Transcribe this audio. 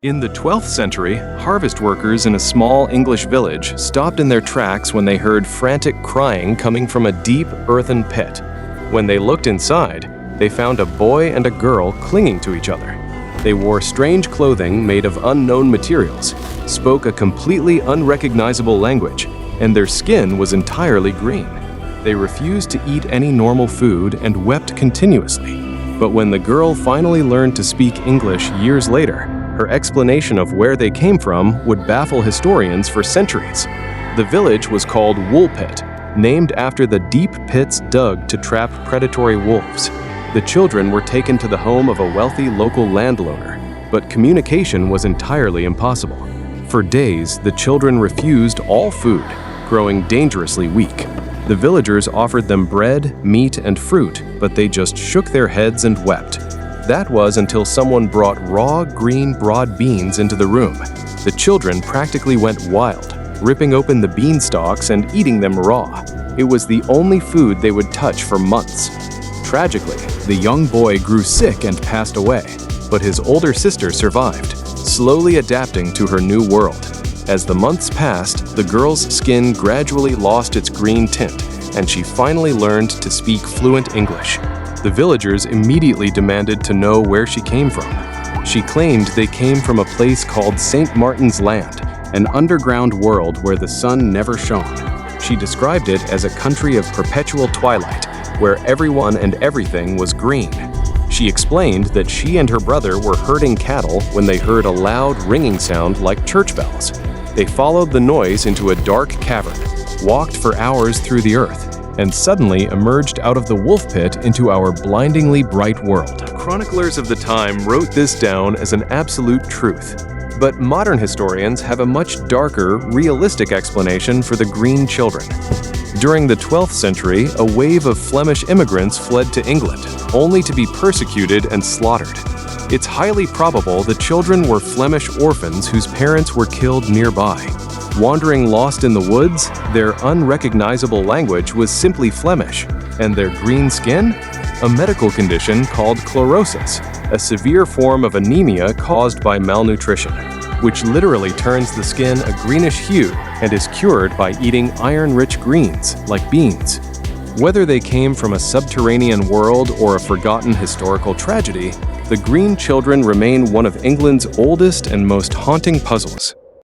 In the 12th century, harvest workers in a small English village stopped in their tracks when they heard frantic crying coming from a deep earthen pit. When they looked inside, they found a boy and a girl clinging to each other. They wore strange clothing made of unknown materials, spoke a completely unrecognizable language, and their skin was entirely green. They refused to eat any normal food and wept continuously. But when the girl finally learned to speak English years later, her explanation of where they came from would baffle historians for centuries. The village was called Woolpit, named after the deep pits dug to trap predatory wolves. The children were taken to the home of a wealthy local landowner, but communication was entirely impossible. For days, the children refused all food, growing dangerously weak. The villagers offered them bread, meat, and fruit, but they just shook their heads and wept. That was until someone brought raw, green, broad beans into the room. The children practically went wild, ripping open the bean stalks and eating them raw. It was the only food they would touch for months. Tragically, the young boy grew sick and passed away, but his older sister survived, slowly adapting to her new world. As the months passed, the girl's skin gradually lost its green tint, and she finally learned to speak fluent English. The villagers immediately demanded to know where she came from. She claimed they came from a place called St. Martin's Land, an underground world where the sun never shone. She described it as a country of perpetual twilight, where everyone and everything was green. She explained that she and her brother were herding cattle when they heard a loud ringing sound like church bells. They followed the noise into a dark cavern, walked for hours through the earth, and suddenly emerged out of the wolf pit into our blindingly bright world. Chroniclers of the time wrote this down as an absolute truth. But modern historians have a much darker, realistic explanation for the green children. During the 12th century, a wave of Flemish immigrants fled to England, only to be persecuted and slaughtered. It's highly probable the children were Flemish orphans whose parents were killed nearby. Wandering lost in the woods, their unrecognizable language was simply Flemish, and their green skin? A medical condition called chlorosis, a severe form of anemia caused by malnutrition, which literally turns the skin a greenish hue and is cured by eating iron-rich greens, like beans. Whether they came from a subterranean world or a forgotten historical tragedy, the green children remain one of England's oldest and most haunting puzzles.